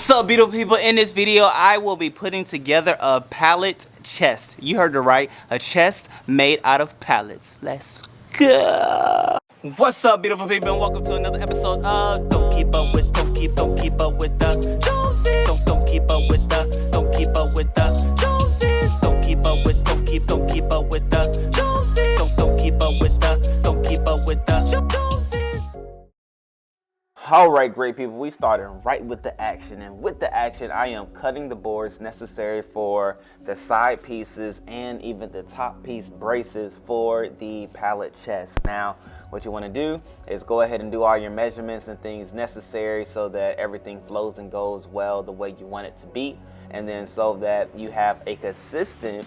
What's up, beautiful people? In this video, I will be putting together a pallet chest. You heard it right, a chest made out of pallets. Let's go. What's up, beautiful people, and welcome to another episode of Don't Keep Up With the Joneses. Don't keep up with the Joneses. Don't keep up with the Joneses. Don't keep up with the Joneses. Don't keep up with the Joneses. Alright, great people, we started right with the action, and with the action I am cutting the boards necessary for the side pieces and even the top piece braces for the pallet chest. Now what you want to do is go ahead and do all your measurements and things necessary so that everything flows and goes well the way you want it to be, and then so that you have a consistent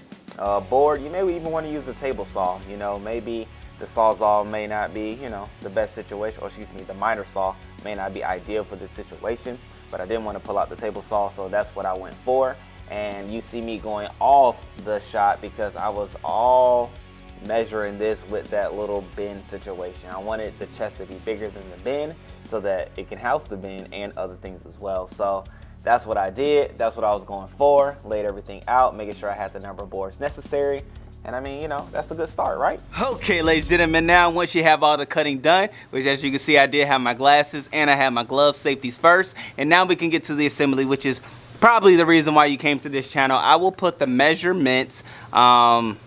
board. You may even want to use a table saw. You know, maybe the sawzall may not be, the best situation, or excuse me, the miter saw may not be ideal for this situation, but I didn't want to pull out the table saw, so that's what I went for. And you see me going off the shot because I was all measuring this with that little bin situation. I wanted the chest to be bigger than the bin so that it can house the bin and other things as well. So that's what I did. That's what I was going for. Laid everything out, making sure I had the number of boards necessary. And I mean, that's a good start, right? Okay, ladies and gentlemen, now once you have all the cutting done, which as you can see, I did have my glasses and I have my gloves, safeties first. And now we can get to the assembly, which is probably the reason why you came to this channel. I will put the measurements to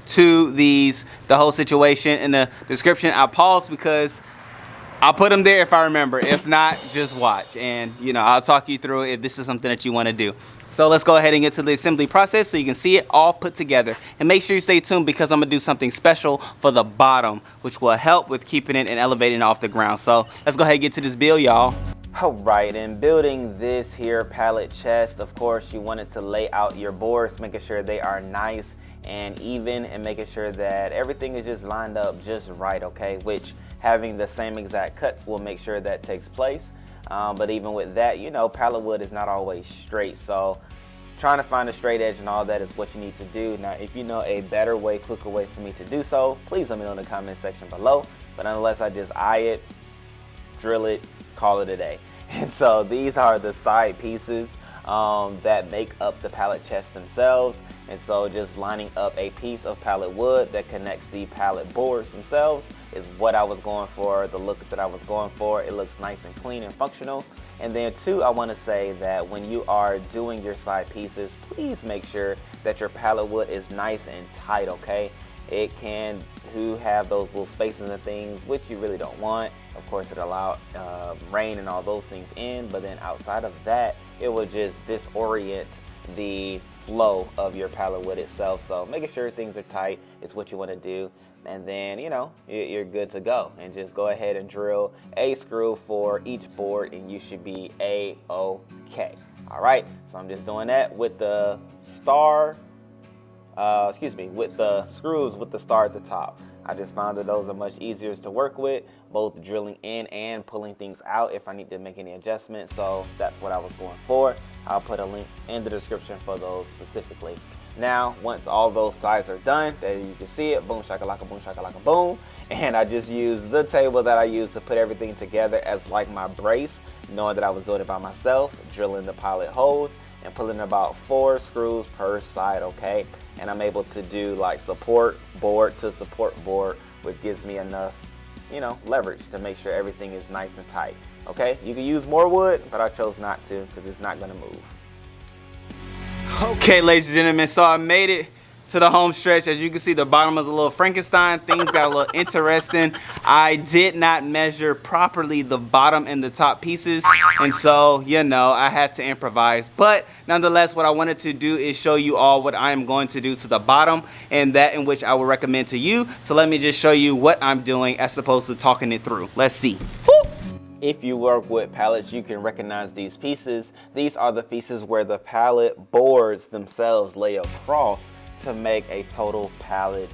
the whole situation in the description. I'll pause because I'll put them there if I remember. If not, just watch. And, I'll talk you through it if this is something that you want to do. So let's go ahead and get to the assembly process so you can see it all put together. And make sure you stay tuned because I'm going to do something special for the bottom, which will help with keeping it and elevating it off the ground. So let's go ahead and get to this build, y'all. Alright, in building this here pallet chest, of course, you wanted to lay out your boards, making sure they are nice and even, and making sure that everything is just lined up just right, okay? Which having the same exact cuts will make sure that takes place. But even with that, pallet wood is not always straight, so trying to find a straight edge and all that is what you need to do. Now, if you know a better way, quicker way for me to do so, please let me know in the comment section below. But nonetheless, I just eye it, drill it, call it a day. And so these are the side pieces that make up the pallet chest themselves. And so just lining up a piece of pallet wood that connects the pallet boards themselves is what I was going for, the look that I was going for. It looks nice and clean and functional. And then two, I want to say that when you are doing your side pieces, please make sure that your pallet wood is nice and tight, okay? It can have those little spaces and things, which you really don't want. Of course, it allows rain and all those things in, but then outside of that, it will just disorient the flow of your pallet wood itself. So making sure things are tight is what you want to do, and then you're good to go. And just go ahead and drill a screw for each board and you should be a-okay. All right, so I'm just doing that with the with the screws with the star at the top. I just found that those are much easier to work with, both drilling in and pulling things out if I need to make any adjustments. So that's what I was going for. I'll put a link in the description for those specifically. Now, once all those sides are done, there you can see it, boom shakalaka boom. And I just used the table that I used to put everything together as like my brace, knowing that I was doing it by myself, drilling the pilot holes and pulling about 4 screws per side, okay? And I'm able to do like support board to support board, which gives me enough, leverage to make sure everything is nice and tight, okay? You can use more wood, but I chose not to because it's not gonna move. Okay, ladies and gentlemen, so I made it to the home stretch. As you can see, the bottom is a little Frankenstein. Things got a little interesting. I did not measure properly the bottom and the top pieces, and so I had to improvise. But nonetheless, what I wanted to do is show you all what I am going to do to the bottom, and that in which I will recommend to you. So let me just show you what I'm doing as opposed to talking it through. Let's see. Woo! If you work with pallets, you can recognize these pieces. These are the pieces where the pallet boards themselves lay across to make a total pallet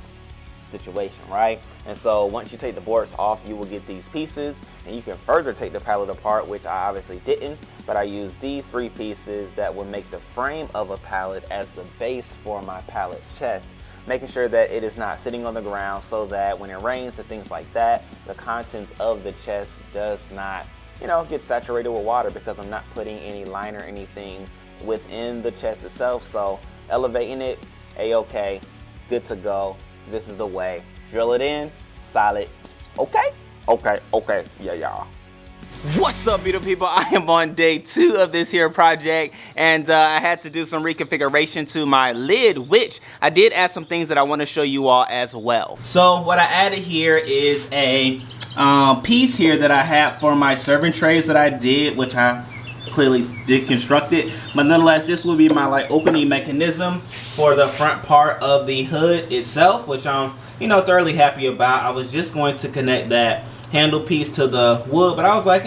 situation, right? And so once you take the boards off, you will get these pieces, and you can further take the pallet apart, which I obviously didn't, but I used these 3 pieces that would make the frame of a pallet as the base for my pallet chest, making sure that it is not sitting on the ground so that when it rains and things like that, the contents of the chest does not you know, get saturated with water because I'm not putting any liner or anything within the chest itself. So elevating it, a-okay, good to go. This is the way. Drill it in, solid. Okay, yeah, y'all. What's up, beautiful people? I am on day 2 of this here project, and I had to do some reconfiguration to my lid, which I did add some things that I want to show you all as well. So what I added here is a piece here that I had for my serving trays that I did, which I clearly did construct it, but nonetheless this will be my like opening mechanism for the front part of the hood itself, which I'm, you know, thoroughly happy about. I was just going to connect that handle piece to the wood, but I was like,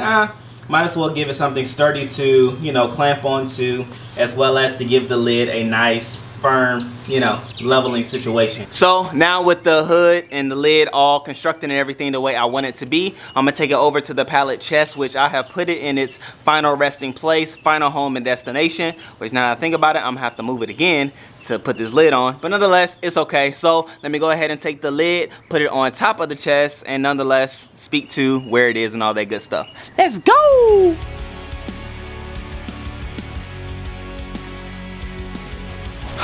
might as well give it something sturdy to, you know, clamp onto, as well as to give the lid a nice firm, you know, leveling situation. So now with the hood and the lid all constructed and everything the way I want it to be, I'm gonna take it over to the pallet chest, which I have put it in its final resting place, final home and destination, which now that I think about it, I'm gonna have to move it again to put this lid on, but nonetheless it's okay. So let me go ahead and take the lid, put it on top of the chest, and nonetheless speak to where it is and all that good stuff. Let's go.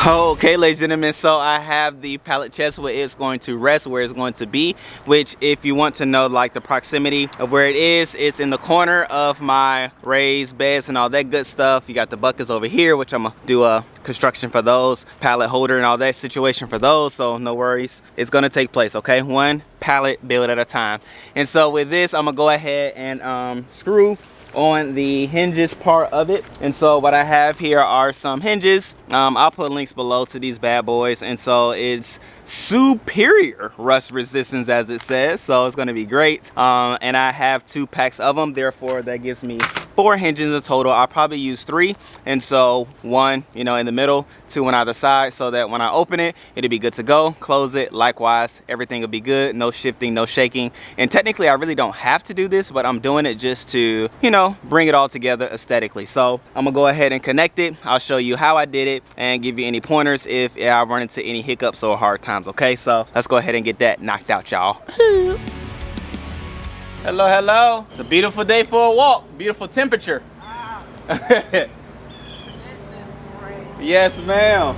Okay, ladies and gentlemen, so I have the pallet chest where it's going to rest, where it's going to be, which if you want to know like the proximity of where it is, it's in the corner of my raised beds and all that good stuff. You got the buckets over here, which I'm gonna do a construction for those, pallet holder and all that situation for those, so no worries, it's gonna take place, okay? One pallet build at a time. And so with this, I'm gonna go ahead and screw on the hinges part of it. And so what I have here are some hinges. I'll put links below to these bad boys, and so it's superior rust resistance as it says, so it's going to be great. And I have 2 packs of them, therefore that gives me 4 hinges in total. I'll probably use 3, and so 1, you know, in the middle, 2 on either side, so that when I open it, it'll be good to go. Close it, likewise, everything will be good, no shifting, no shaking. And technically I really don't have to do this, but I'm doing it just to, you know, bring it all together aesthetically. So I'm gonna go ahead and connect it. I'll show you how I did it and give you any pointers if I run into any hiccups or hard times, okay? So let's go ahead and get that knocked out, y'all. Hello, hello. It's a beautiful day for a walk. Beautiful temperature. Wow. This is great. Yes, ma'am.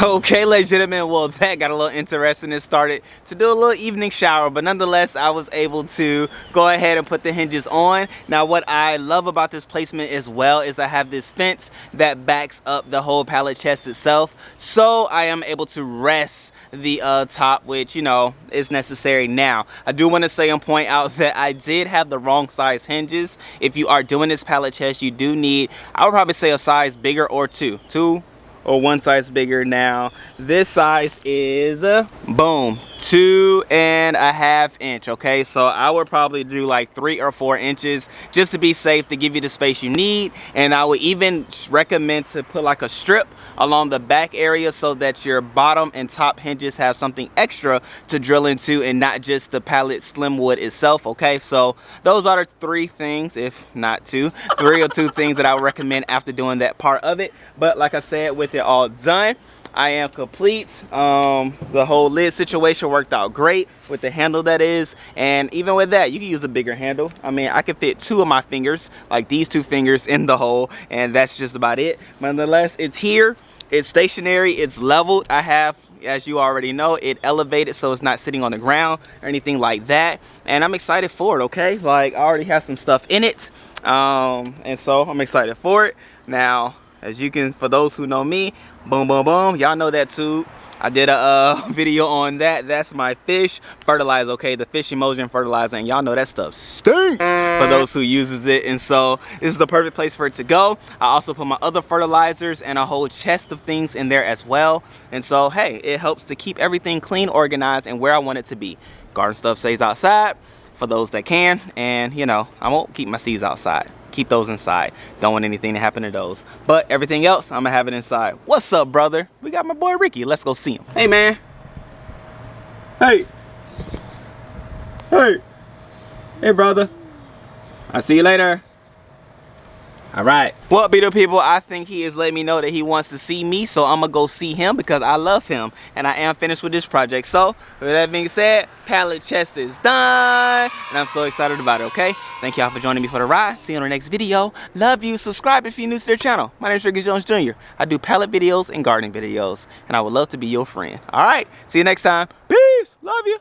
Okay, ladies and gentlemen, well, that got a little interesting and started to do a little evening shower, but nonetheless I was able to go ahead and put the hinges on. Now what I love about this placement as well is I have this fence that backs up the whole pallet chest itself, so I am able to rest the top, which, you know, is necessary. Now I do want to say and point out that I did have the wrong size hinges. If you are doing this pallet chest, you do need, I would probably say, a size bigger or two or 1 size bigger. Now this size is boom, 2.5 inch. Okay, so I would probably do like 3 or 4 inches just to be safe, to give you the space you need. And I would even recommend to put like a strip along the back area so that your bottom and top hinges have something extra to drill into and not just the pallet slim wood itself. Okay, so those are the 3 things, if not 2, 3 or 2 things that I would recommend after doing that part of it. But like I said, with it all done, I am complete. The whole lid situation worked out great with the handle, that is, and even with that you can use a bigger handle. I mean, I can fit 2 of my fingers, like these 2 fingers, in the hole, and that's just about it. But nonetheless, it's here, it's stationary, it's leveled. I have, as you already know, it elevated so it's not sitting on the ground or anything like that, and I'm excited for it. Okay, like I already have some stuff in it, and so I'm excited for it. Now, as you can, for those who know me, boom, boom, boom, y'all know that tube. I did a video on that. That's my fish fertilizer, okay? The fish emulsion fertilizer, and y'all know that stuff stinks for those who uses it. And so this is the perfect place for it to go. I also put my other fertilizers and a whole chest of things in there as well. And so, hey, it helps to keep everything clean, organized, and where I want it to be. Garden stuff stays outside for those that can, and you know, I won't keep my seeds outside. Keep those inside. Don't want anything to happen to those. But everything else, I'm gonna have it inside. What's up, brother? We got my boy Ricky. Let's go see him. Hey, man. Hey. Hey. Hey, brother. I'll see you later. All right. Well, beautiful people, I think he is letting me know that he wants to see me, so I'm gonna go see him because I love him and I am finished with this project. So, with that being said, pallet chest is done and I'm so excited about it, okay? Thank y'all for joining me for the ride. See you on the next video. Love you. Subscribe if you're new to their channel. My name is Ricky Jones Jr. I do pallet videos and gardening videos and I would love to be your friend. All right. See you next time. Peace. Love you.